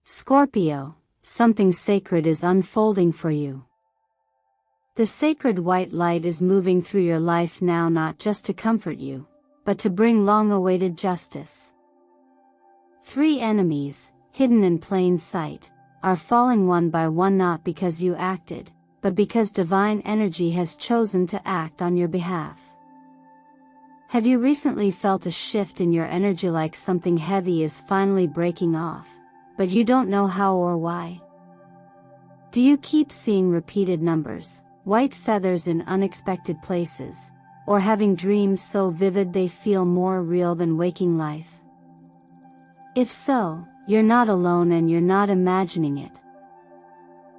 Scorpio, something sacred is unfolding for you. The sacred white light is moving through your life now, not just to comfort you, but to bring long-awaited justice. 3 enemies, hidden in plain sight, are falling one by one, not because you acted, but because divine energy has chosen to act on your behalf. Have you recently felt a shift in your energy, like something heavy is finally breaking off, but you don't know how or why? Do you keep seeing repeated numbers, white feathers in unexpected places, or having dreams so vivid they feel more real than waking life? If so, you're not alone and you're not imagining it.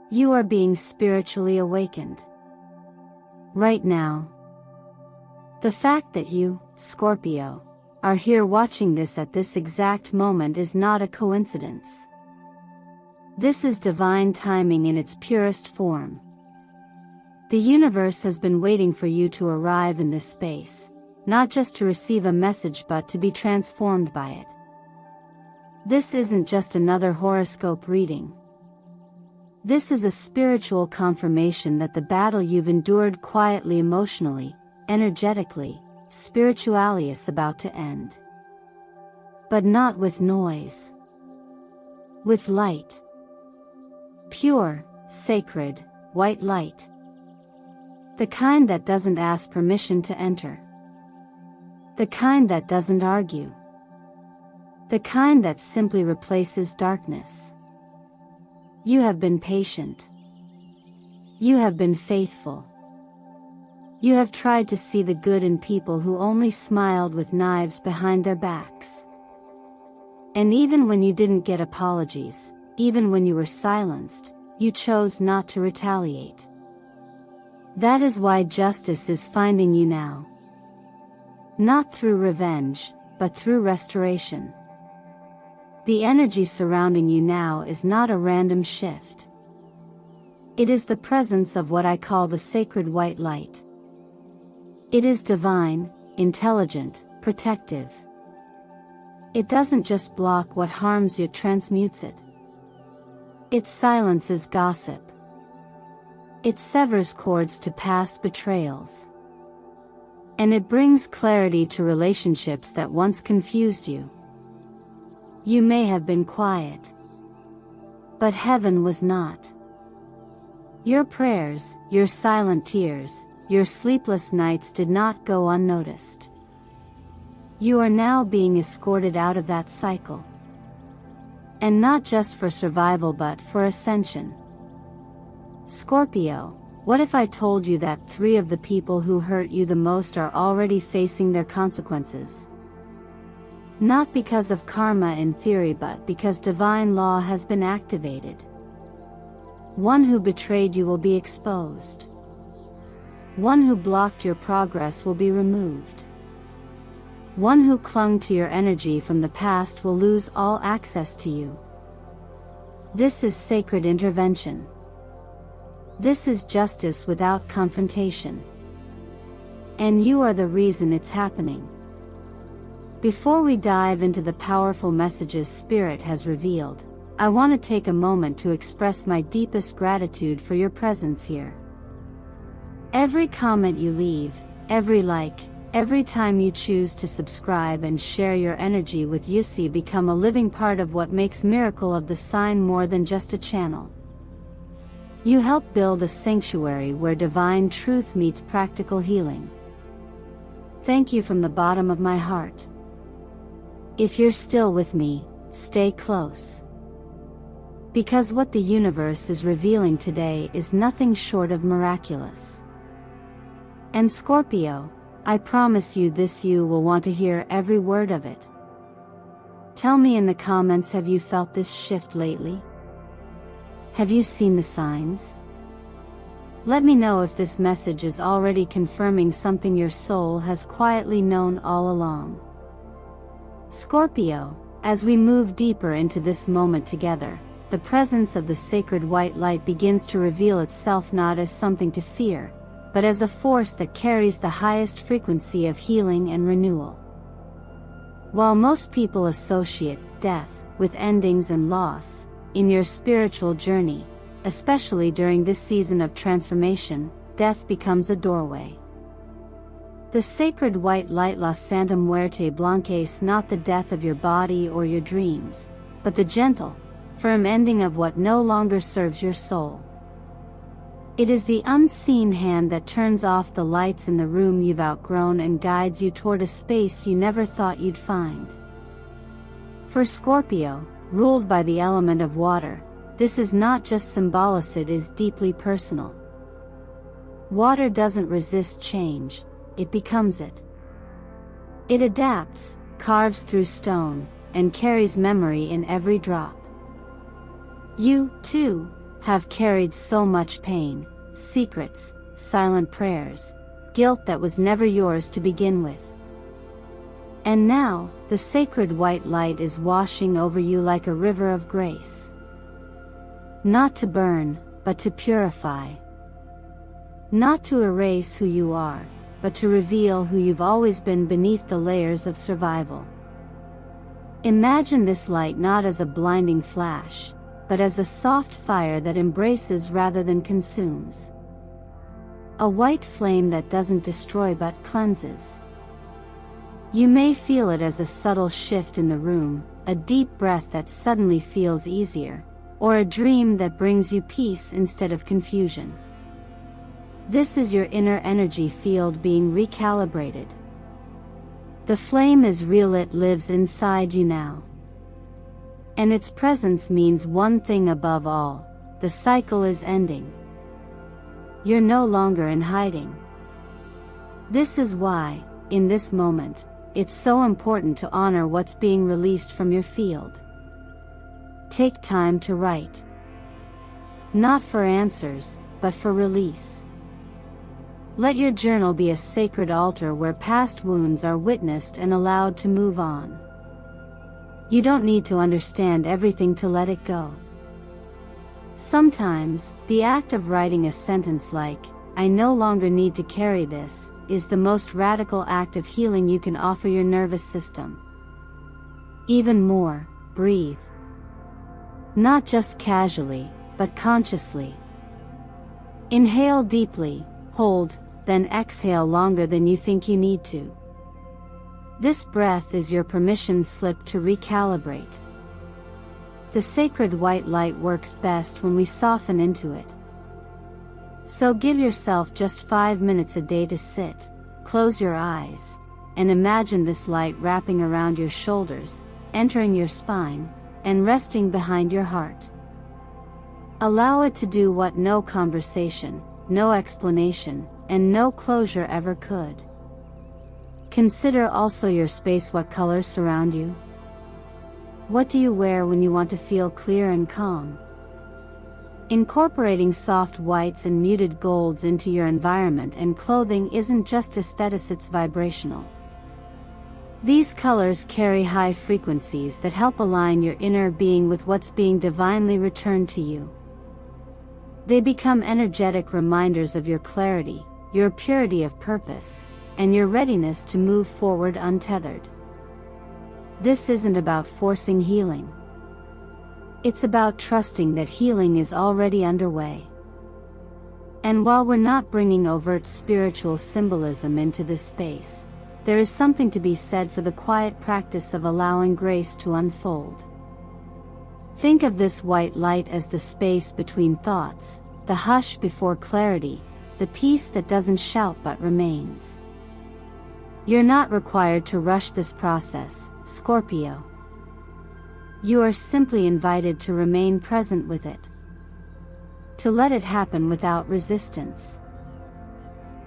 You are being spiritually awakened. Right now. The fact that you, Scorpio, are here watching this at this exact moment is not a coincidence. This is divine timing in its purest form. The universe has been waiting for you to arrive in this space, not just to receive a message but to be transformed by it. This isn't just another horoscope reading. This is a spiritual confirmation that the battle you've endured quietly, emotionally, energetically, spiritually is about to end. But not with noise. With light. Pure, sacred, white light. The kind that doesn't ask permission to enter. The kind that doesn't argue. The kind that simply replaces darkness. You have been patient. You have been faithful. You have tried to see the good in people who only smiled with knives behind their backs. And even when you didn't get apologies, even when you were silenced, you chose not to retaliate. That is why justice is finding you now. Not through revenge, but through restoration. The energy surrounding you now is not a random shift. It is the presence of what I call the sacred white light. It is divine, intelligent, protective. It doesn't just block what harms you, it transmutes it. It silences gossip. It severs cords to past betrayals. And it brings clarity to relationships that once confused you. You may have been quiet, but heaven was not. Your prayers, your silent tears, your sleepless nights did not go unnoticed. You are now being escorted out of that cycle. And not just for survival but for ascension. Scorpio, what if I told you that 3 of the people who hurt you the most are already facing their consequences? Not because of karma in theory but because divine law has been activated. One who betrayed you will be exposed. One who blocked your progress will be removed. One who clung to your energy from the past will lose all access to you. This is sacred intervention. This is justice without confrontation. And you are the reason it's happening. Before we dive into the powerful messages Spirit has revealed, I want to take a moment to express my deepest gratitude for your presence here. Every comment you leave, every like, every time you choose to subscribe and share your energy with UC become a living part of what makes Miracle of the Sign more than just a channel. You help build a sanctuary where divine truth meets practical healing. Thank you from the bottom of my heart. If you're still with me, stay close. Because what the universe is revealing today is nothing short of miraculous. And Scorpio, I promise you this, you will want to hear every word of it. Tell me in the comments, have you felt this shift lately? Have you seen the signs? Let me know if this message is already confirming something your soul has quietly known all along. Scorpio, as we move deeper into this moment together, the presence of the sacred white light begins to reveal itself not as something to fear, but as a force that carries the highest frequency of healing and renewal. While most people associate death with endings and loss, in your spiritual journey, especially during this season of transformation, death becomes a doorway. The sacred white light, La Santa Muerte Blanca, is not the death of your body or your dreams, but the gentle, firm ending of what no longer serves your soul. It is the unseen hand that turns off the lights in the room you've outgrown and guides you toward a space you never thought you'd find. For Scorpio, ruled by the element of water, this is not just symbolic, it is deeply personal. Water doesn't resist change, it becomes it. It adapts, carves through stone, and carries memory in every drop. You, too, have carried so much pain, secrets, silent prayers, guilt that was never yours to begin with. And now, the sacred white light is washing over you like a river of grace. Not to burn, but to purify. Not to erase who you are, but to reveal who you've always been beneath the layers of survival. Imagine this light not as a blinding flash, but as a soft fire that embraces rather than consumes. A white flame that doesn't destroy but cleanses. You may feel it as a subtle shift in the room, a deep breath that suddenly feels easier, or a dream that brings you peace instead of confusion. This is your inner energy field being recalibrated. The flame is real, it lives inside you now. And its presence means one thing above all: the cycle is ending. You're no longer in hiding. This is why, in this moment, it's so important to honor what's being released from your field. Take time to write. Not for answers, but for release. Let your journal be a sacred altar where past wounds are witnessed and allowed to move on. You don't need to understand everything to let it go. Sometimes, the act of writing a sentence like, "I no longer need to carry this," is the most radical act of healing you can offer your nervous system. Even more, breathe. Not just casually, but consciously. Inhale deeply, hold, then exhale longer than you think you need to. This breath is your permission slip to recalibrate. The sacred white light works best when we soften into it. So give yourself just 5 minutes a day to sit, close your eyes, and imagine this light wrapping around your shoulders, entering your spine, and resting behind your heart. Allow it to do what no conversation, no explanation, and no closure ever could. Consider also your space. What colors surround you? What do you wear when you want to feel clear and calm? Incorporating soft whites and muted golds into your environment and clothing isn't just aesthetics, it's vibrational. These colors carry high frequencies that help align your inner being with what's being divinely returned to you. They become energetic reminders of your clarity, your purity of purpose, and your readiness to move forward untethered. This isn't about forcing healing. It's about trusting that healing is already underway. And while we're not bringing overt spiritual symbolism into this space, there is something to be said for the quiet practice of allowing grace to unfold. Think of this white light as the space between thoughts, the hush before clarity, the peace that doesn't shout but remains. You're not required to rush this process, Scorpio. You are simply invited to remain present with it. To let it happen without resistance.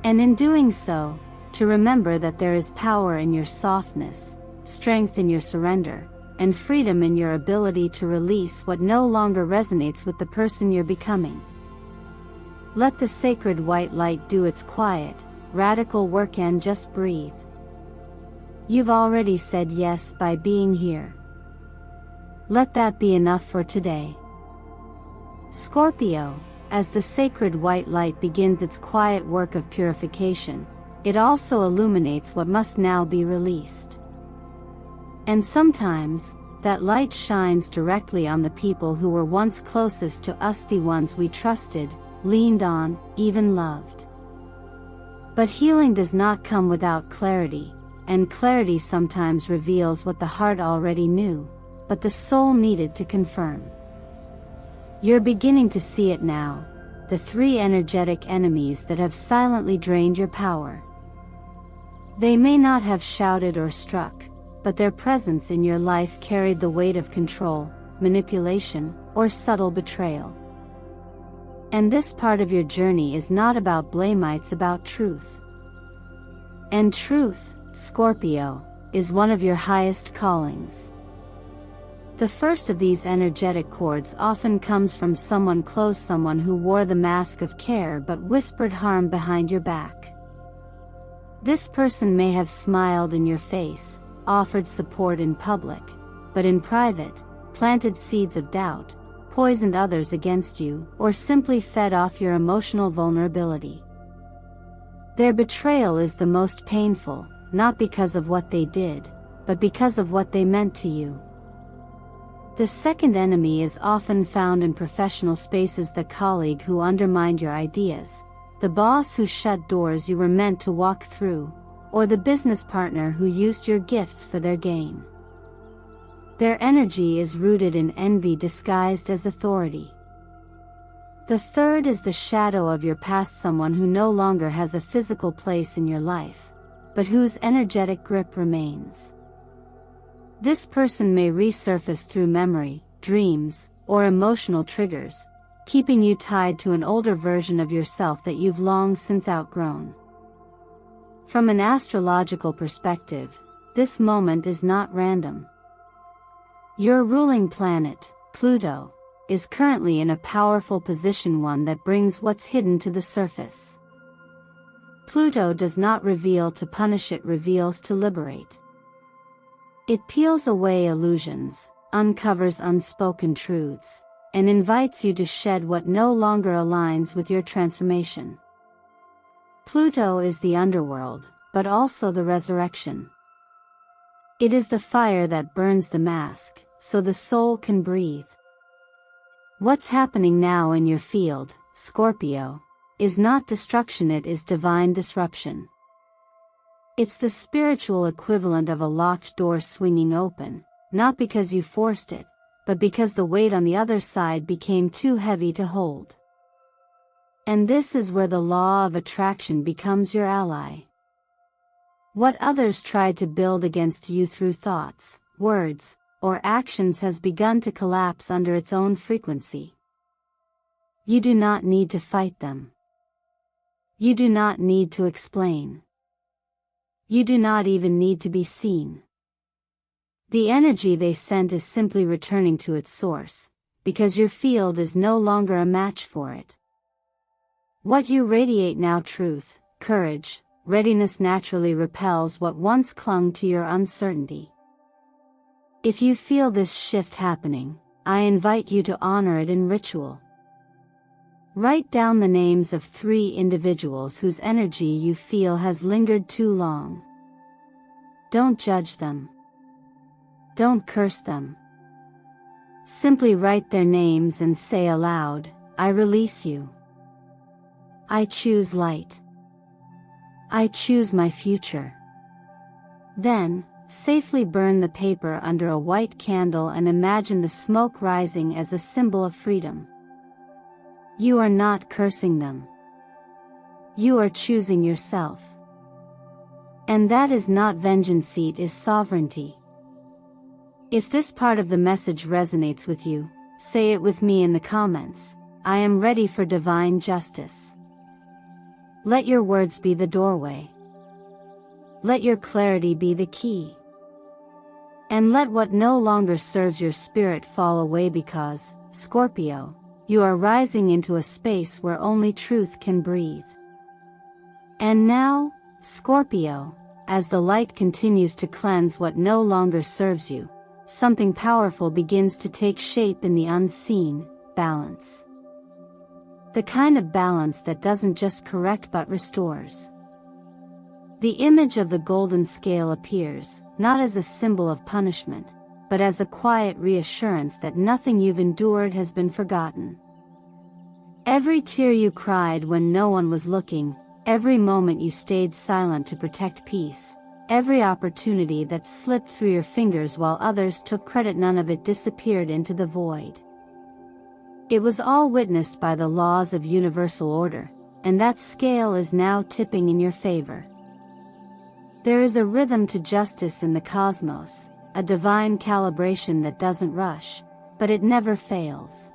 And in doing so, to remember that there is power in your softness, strength in your surrender, and freedom in your ability to release what no longer resonates with the person you're becoming. Let the sacred white light do its quiet, radical work and just breathe. You've already said yes by being here. Let that be enough for today. Scorpio, as the sacred white light begins its quiet work of purification, it also illuminates what must now be released. And sometimes, that light shines directly on the people who were once closest to us, the ones we trusted, leaned on, even loved. But healing does not come without clarity, and clarity sometimes reveals what the heart already knew, but the soul needed to confirm. You're beginning to see it now, the three energetic enemies that have silently drained your power. They may not have shouted or struck, but their presence in your life carried the weight of control, manipulation, or subtle betrayal. And this part of your journey is not about blame, it's about truth. And truth, Scorpio, is one of your highest callings. The first of these energetic chords often comes from someone close, someone who wore the mask of care but whispered harm behind your back. This person may have smiled in your face, offered support in public, but in private, planted seeds of doubt, poisoned others against you, or simply fed off your emotional vulnerability. Their betrayal is the most painful, not because of what they did, but because of what they meant to you. The second enemy is often found in professional spaces: the colleague who undermined your ideas, the boss who shut doors you were meant to walk through, or the business partner who used your gifts for their gain. Their energy is rooted in envy disguised as authority. The third is the shadow of your past, someone who no longer has a physical place in your life, but whose energetic grip remains. This person may resurface through memory, dreams, or emotional triggers, keeping you tied to an older version of yourself that you've long since outgrown. From an astrological perspective, this moment is not random. Your ruling planet, Pluto, is currently in a powerful position, one that brings what's hidden to the surface. Pluto does not reveal to punish, it reveals to liberate. It peels away illusions, uncovers unspoken truths, and invites you to shed what no longer aligns with your transformation. Pluto is the underworld, but also the resurrection. It is the fire that burns the mask, so the soul can breathe. What's happening now in your field, Scorpio, is not destruction, it is divine disruption. It's the spiritual equivalent of a locked door swinging open, not because you forced it, but because the weight on the other side became too heavy to hold. And this is where the law of attraction becomes your ally. What others tried to build against you through thoughts, words, or actions has begun to collapse under its own frequency. You do not need to fight them. You do not need to explain. You do not even need to be seen. The energy they sent is simply returning to its source, because your field is no longer a match for it. What you radiate now, truth, courage, readiness, naturally repels what once clung to your uncertainty. If you feel this shift happening, I invite you to honor it in ritual. Write down the names of 3 individuals whose energy you feel has lingered too long. Don't judge them. Don't curse them. Simply write their names and say aloud, I release you. I choose light. I choose my future. Then, safely burn the paper under a white candle and imagine the smoke rising as a symbol of freedom. You are not cursing them. You are choosing yourself. And that is not vengeance, it is sovereignty. If this part of the message resonates with you, say it with me in the comments. I am ready for divine justice. Let your words be the doorway. Let your clarity be the key. And let what no longer serves your spirit fall away, because, Scorpio, you are rising into a space where only truth can breathe. And now, Scorpio, as the light continues to cleanse what no longer serves you, something powerful begins to take shape in the unseen: balance. The kind of balance that doesn't just correct but restores. The image of the golden scale appears, not as a symbol of punishment, but as a quiet reassurance that nothing you've endured has been forgotten. Every tear you cried when no one was looking, every moment you stayed silent to protect peace, every opportunity that slipped through your fingers while others took credit, none of it disappeared into the void. It was all witnessed by the laws of universal order, and that scale is now tipping in your favor. There is a rhythm to justice in the cosmos, a divine calibration that doesn't rush, but it never fails.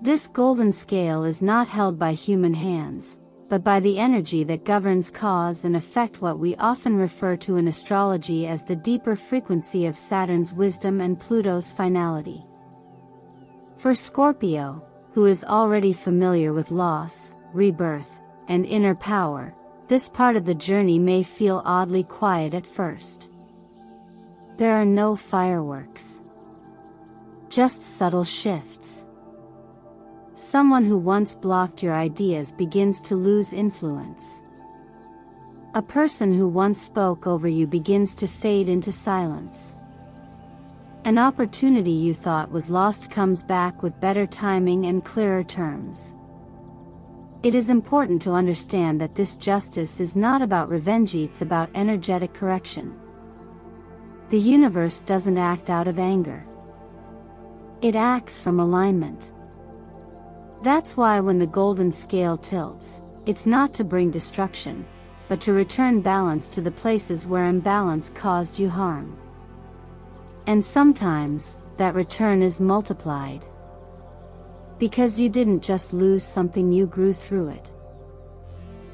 This golden scale is not held by human hands, but by the energy that governs cause and effect, what we often refer to in astrology as the deeper frequency of Saturn's wisdom and Pluto's finality. For Scorpio, who is already familiar with loss, rebirth, and inner power, this part of the journey may feel oddly quiet at first. There are no fireworks. Just subtle shifts. Someone who once blocked your ideas begins to lose influence. A person who once spoke over you begins to fade into silence. An opportunity you thought was lost comes back with better timing and clearer terms. It is important to understand that this justice is not about revenge, it's about energetic correction. The universe doesn't act out of anger. It acts from alignment. That's why when the golden scale tilts, it's not to bring destruction, but to return balance to the places where imbalance caused you harm. And sometimes, that return is multiplied. Because you didn't just lose something, you grew through it.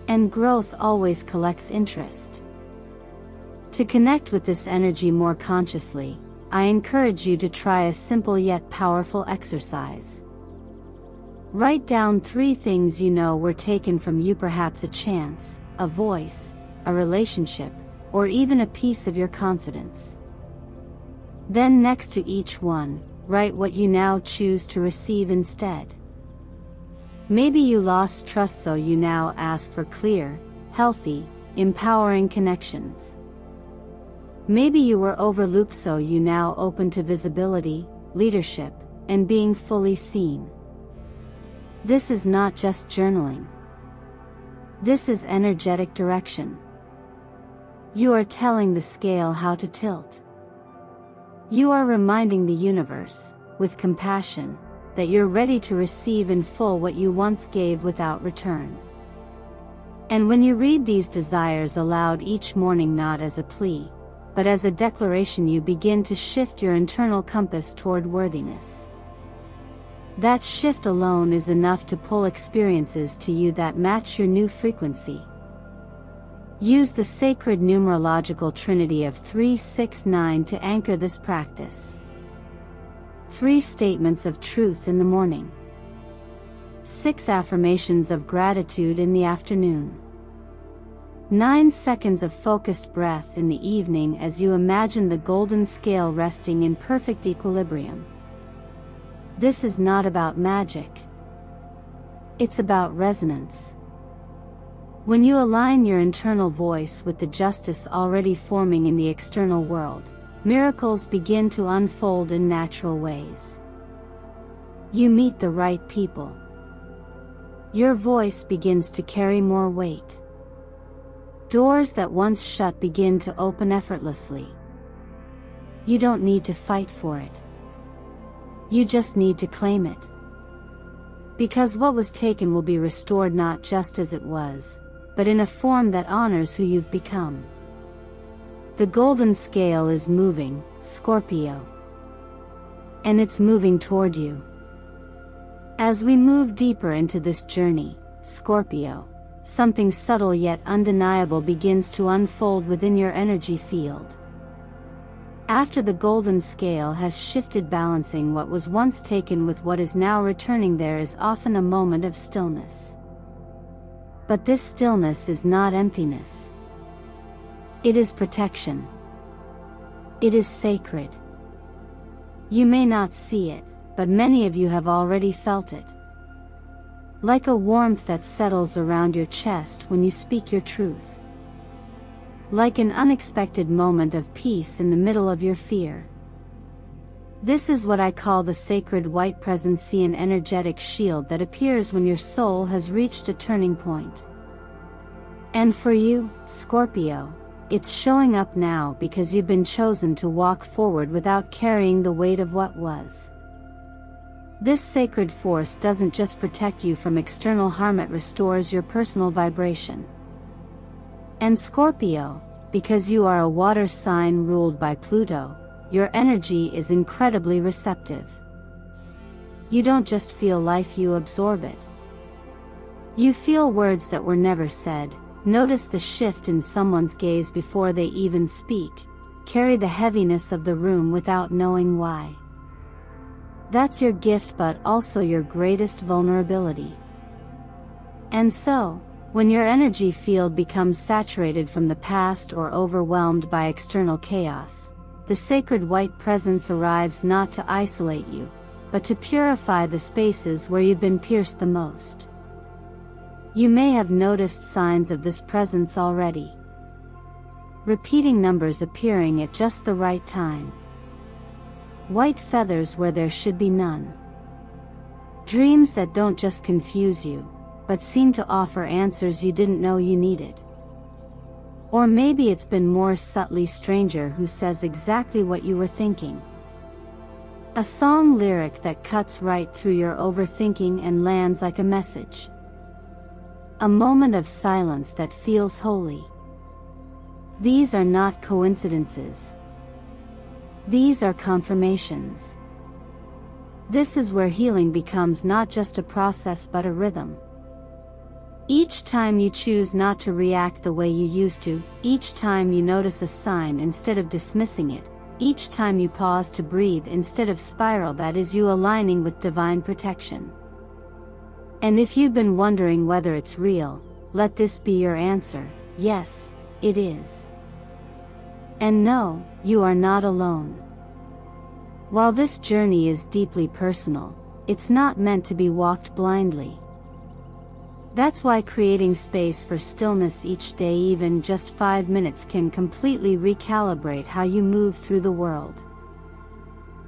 And growth always collects interest. To connect with this energy more consciously, I encourage you to try a simple yet powerful exercise. Write down 3 things you know were taken from you, perhaps a chance, a voice, a relationship, or even a piece of your confidence. Then next to each one, write what you now choose to receive instead. Maybe you lost trust, so you now ask for clear, healthy, empowering connections. Maybe you were overlooked, so you now open to visibility, leadership, and being fully seen. This is not just journaling. This is energetic direction. You are telling the scale how to tilt. You are reminding the universe, with compassion, that you're ready to receive in full what you once gave without return. And when you read these desires aloud each morning, not as a plea, but as a declaration, you begin to shift your internal compass toward worthiness. That shift alone is enough to pull experiences to you that match your new frequency. Use the sacred numerological trinity of 369 to anchor this practice. 3 statements of truth in the morning. 6 affirmations of gratitude in the afternoon. 9 seconds of focused breath in the evening as you imagine the golden scale resting in perfect equilibrium. This is not about magic. It's about resonance. When you align your internal voice with the justice already forming in the external world, miracles begin to unfold in natural ways. You meet the right people. Your voice begins to carry more weight. Doors that once shut begin to open effortlessly. You don't need to fight for it. You just need to claim it. Because what was taken will be restored, not just as it was, but in a form that honors who you've become. The golden scale is moving, Scorpio. And it's moving toward you. As we move deeper into this journey, Scorpio, something subtle yet undeniable begins to unfold within your energy field. After the golden scale has shifted, balancing what was once taken with what is now returning, there is often a moment of stillness. But this stillness is not emptiness. It is protection. It is sacred. You may not see it, but many of you have already felt it. Like a warmth that settles around your chest when you speak your truth. Like an unexpected moment of peace in the middle of your fear. This is what I call the sacred white presence, an energetic shield that appears when your soul has reached a turning point. And for you, Scorpio, it's showing up now because you've been chosen to walk forward without carrying the weight of what was. This sacred force doesn't just protect you from external harm, it restores your personal vibration. And Scorpio, because you are a water sign ruled by Pluto, your energy is incredibly receptive. You don't just feel life, you absorb it. You feel words that were never said, notice the shift in someone's gaze before they even speak, carry the heaviness of the room without knowing why. That's your gift, but also your greatest vulnerability. And so, when your energy field becomes saturated from the past or overwhelmed by external chaos, the sacred white presence arrives not to isolate you, but to purify the spaces where you've been pierced the most. You may have noticed signs of this presence already. Repeating numbers appearing at just the right time. White feathers where there should be none. Dreams that don't just confuse you, but seem to offer answers you didn't know you needed. Or maybe it's been more subtly stranger who says exactly what you were thinking. A song lyric that cuts right through your overthinking and lands like a message. A moment of silence that feels holy. These are not coincidences. These are confirmations. This is where healing becomes not just a process but a rhythm. Each time you choose not to react the way you used to, each time you notice a sign instead of dismissing it, each time you pause to breathe instead of spiral, that is you aligning with divine protection. And if you've been wondering whether it's real, let this be your answer: yes, it is. And no, you are not alone. While this journey is deeply personal, it's not meant to be walked blindly. That's why creating space for stillness each day, even just 5 minutes, can completely recalibrate how you move through the world.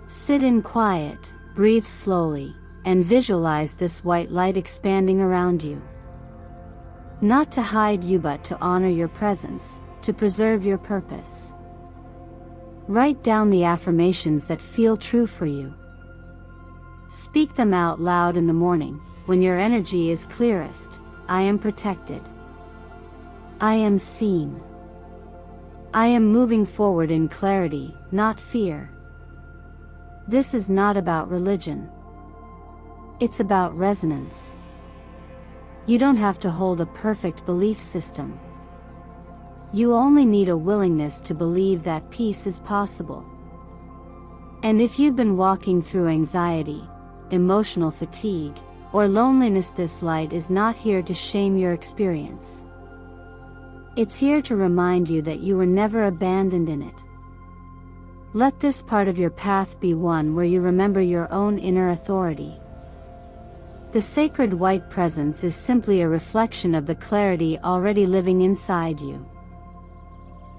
Sit in quiet, breathe slowly, and visualize this white light expanding around you. Not to hide you, but to honor your presence, to preserve your purpose. Write down the affirmations that feel true for you. Speak them out loud in the morning, when your energy is clearest. I am protected. I am seen. I am moving forward in clarity, not fear. This is not about religion. It's about resonance. You don't have to hold a perfect belief system. You only need a willingness to believe that peace is possible. And if you've been walking through anxiety, emotional fatigue, or loneliness, this light is not here to shame your experience. It's here to remind you that you were never abandoned in it. Let this part of your path be one where you remember your own inner authority. The sacred white presence is simply a reflection of the clarity already living inside you.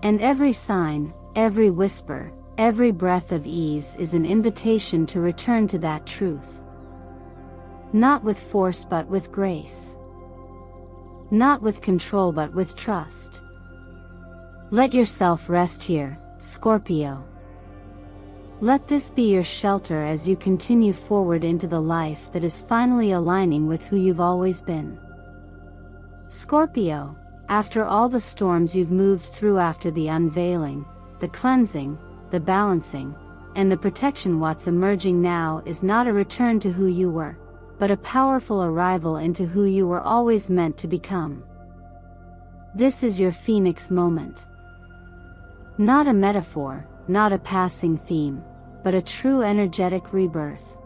And every sign, every whisper, every breath of ease is an invitation to return to that truth. Not with force but with grace. Not with control but with trust. Let yourself rest here, Scorpio. Let this be your shelter as you continue forward into the life that is finally aligning with who you've always been. Scorpio, after all the storms you've moved through, after the unveiling, the cleansing, the balancing, and the protection, what's emerging now is not a return to who you were, but a powerful arrival into who you were always meant to become. This is your phoenix moment. Not a metaphor, not a passing theme, but a true energetic rebirth.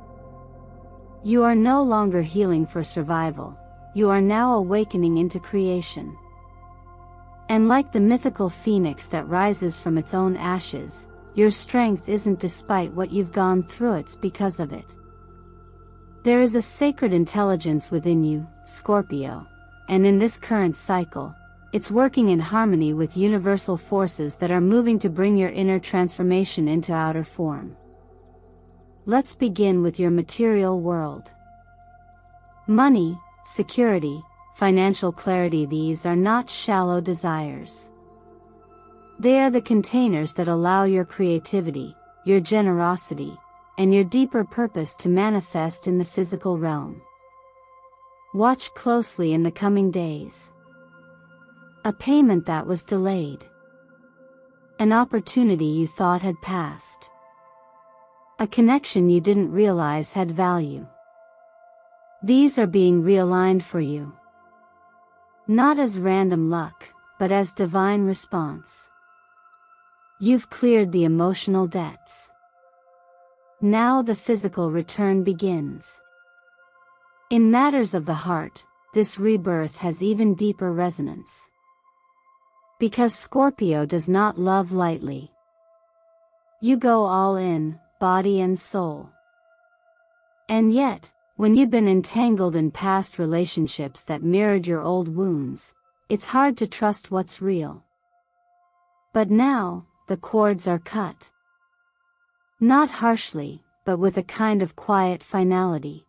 You are no longer healing for survival, you are now awakening into creation. And like the mythical phoenix that rises from its own ashes, your strength isn't despite what you've gone through, it's because of it. There is a sacred intelligence within you, Scorpio, and in this current cycle, it's working in harmony with universal forces that are moving to bring your inner transformation into outer form. Let's begin with your material world. Money, security, financial clarity, these are not shallow desires. They are the containers that allow your creativity, your generosity, and your deeper purpose to manifest in the physical realm. Watch closely in the coming days. A payment that was delayed. An opportunity you thought had passed. A connection you didn't realize had value. These are being realigned for you. Not as random luck, but as divine response. You've cleared the emotional debts. Now the physical return begins. In matters of the heart, this rebirth has even deeper resonance. Because Scorpio does not love lightly. You go all in, body and soul. And yet, when you've been entangled in past relationships that mirrored your old wounds, it's hard to trust what's real. But now, the cords are cut. Not harshly, but with a kind of quiet finality.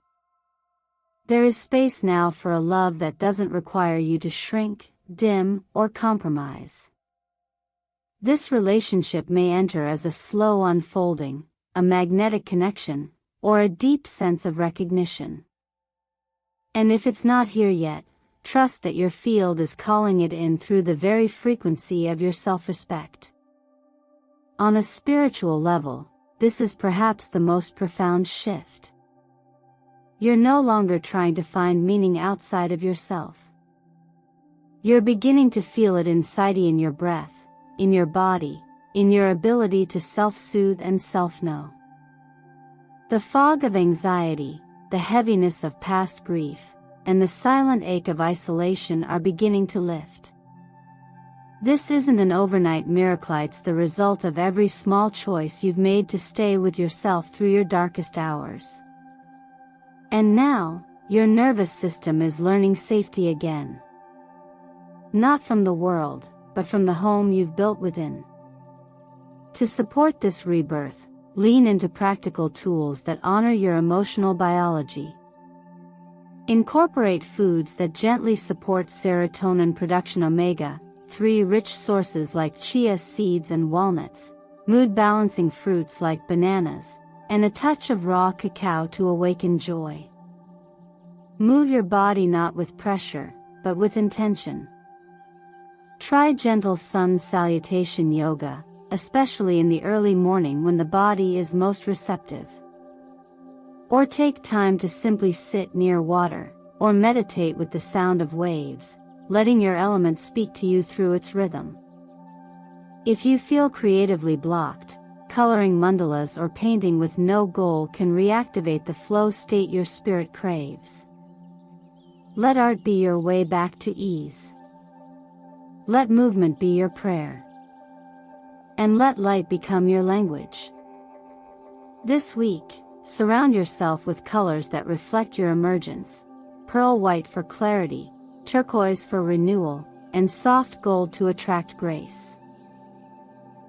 There is space now for a love that doesn't require you to shrink, dim, or compromise. This relationship may enter as a slow unfolding, a magnetic connection, or a deep sense of recognition. And if it's not here yet, trust that your field is calling it in through the very frequency of your self-respect. On a spiritual level, this is perhaps the most profound shift. You're no longer trying to find meaning outside of yourself. You're beginning to feel it inside you, in your breath, in your body, in your ability to self-soothe and self-know. The fog of anxiety, the heaviness of past grief, and the silent ache of isolation are beginning to lift. This isn't an overnight miracle, it's the result of every small choice you've made to stay with yourself through your darkest hours. And now, your nervous system is learning safety again. Not from the world, but from the home you've built within. To support this rebirth, lean into practical tools that honor your emotional biology. Incorporate foods that gently support serotonin production, omega-3 rich sources like chia seeds and walnuts, mood-balancing fruits like bananas, and a touch of raw cacao to awaken joy. Move your body not with pressure, but with intention. Try gentle sun salutation yoga, especially in the early morning when the body is most receptive. Or take time to simply sit near water, or meditate with the sound of waves, letting your element speak to you through its rhythm. If you feel creatively blocked, coloring mandalas or painting with no goal can reactivate the flow state your spirit craves. Let art be your way back to ease. Let movement be your prayer. And let light become your language. This week, surround yourself with colors that reflect your emergence: pearl white for clarity, turquoise for renewal, and soft gold to attract grace.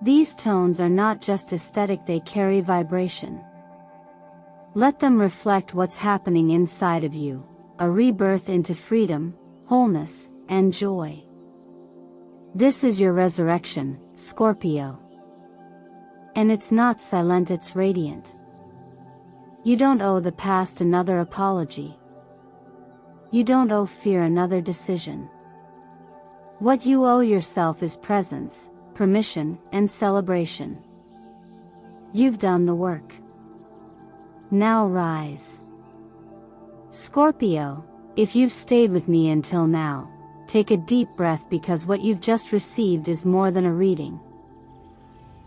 These tones are not just aesthetic, they carry vibration. Let them reflect what's happening inside of you, a rebirth into freedom, wholeness, and joy. This is your resurrection, Scorpio. And it's not silent, it's radiant. You don't owe the past another apology. You don't owe fear another decision. What you owe yourself is presence, permission, and celebration. You've done the work. Now rise. Scorpio, if you've stayed with me until now, take a deep breath, because what you've just received is more than a reading.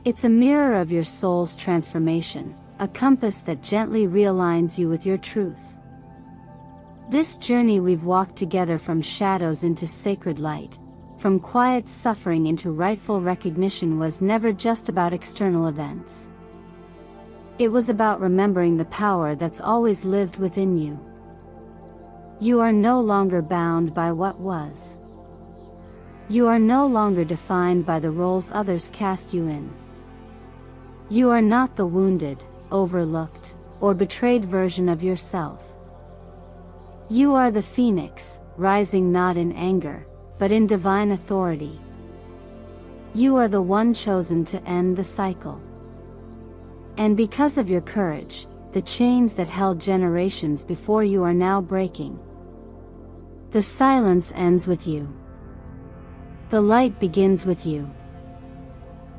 It's a mirror of your soul's transformation, a compass that gently realigns you with your truth. This journey we've walked together, from shadows into sacred light, from quiet suffering into rightful recognition, was never just about external events. It was about remembering the power that's always lived within you. You are no longer bound by what was. You are no longer defined by the roles others cast you in. You are not the wounded, overlooked, or betrayed version of yourself. You are the phoenix, rising not in anger, but in divine authority. You are the one chosen to end the cycle. And because of your courage, the chains that held generations before you are now breaking. The silence ends with you. The light begins with you.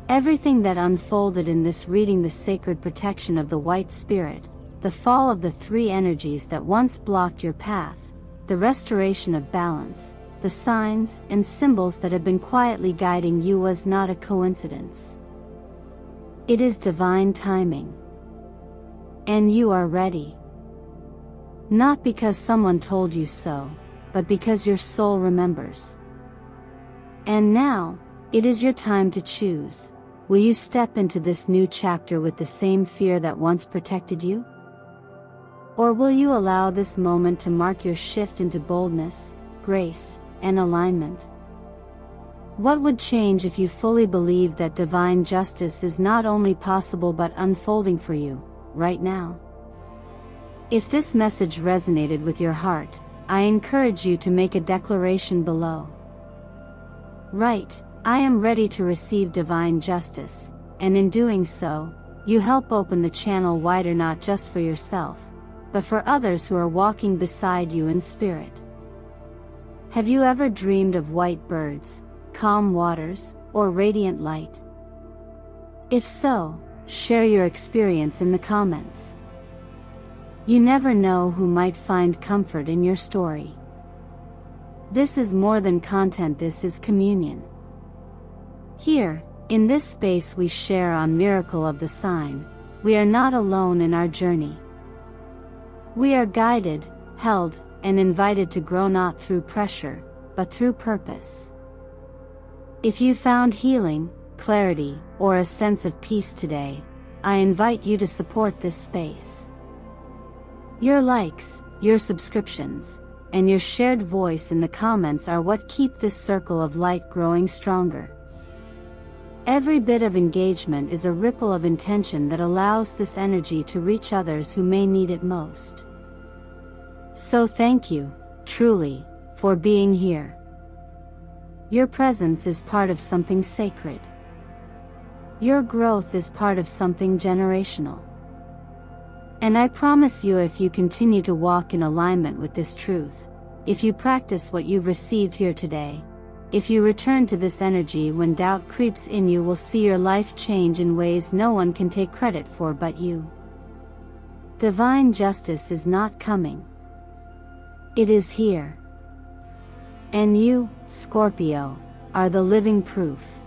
Everything that unfolded in this reading, the sacred protection of the white spirit, the fall of the three energies that once blocked your path, the restoration of balance, the signs and symbols that have been quietly guiding you, was not a coincidence. It is divine timing. And you are ready. Not because someone told you so, but because your soul remembers. And now, it is your time to choose. Will you step into this new chapter with the same fear that once protected you? Or will you allow this moment to mark your shift into boldness, grace, and alignment? What would change if you fully believed that divine justice is not only possible but unfolding for you, right now? If this message resonated with your heart, I encourage you to make a declaration below. Write, "I am ready to receive divine justice," and in doing so, you help open the channel wider, not just for yourself, but for others who are walking beside you in spirit. Have you ever dreamed of white birds, calm waters, or radiant light? If so, share your experience in the comments. You never know who might find comfort in your story. This is more than content, this is communion. Here, in this space, we share on Miracle of the Sign. We are not alone in our journey. We are guided, held, and invited to grow not through pressure, but through purpose. If you found healing, clarity, or a sense of peace today, I invite you to support this space. Your likes, your subscriptions, and your shared voice in the comments are what keep this circle of light growing stronger. Every bit of engagement is a ripple of intention that allows this energy to reach others who may need it most. So thank you, truly, for being here. Your presence is part of something sacred. Your growth is part of something generational. And I promise you, if you continue to walk in alignment with this truth, if you practice what you've received here today, if you return to this energy when doubt creeps in, you will see your life change in ways no one can take credit for but you. Divine justice is not coming. It is here. And you, Scorpio, are the living proof.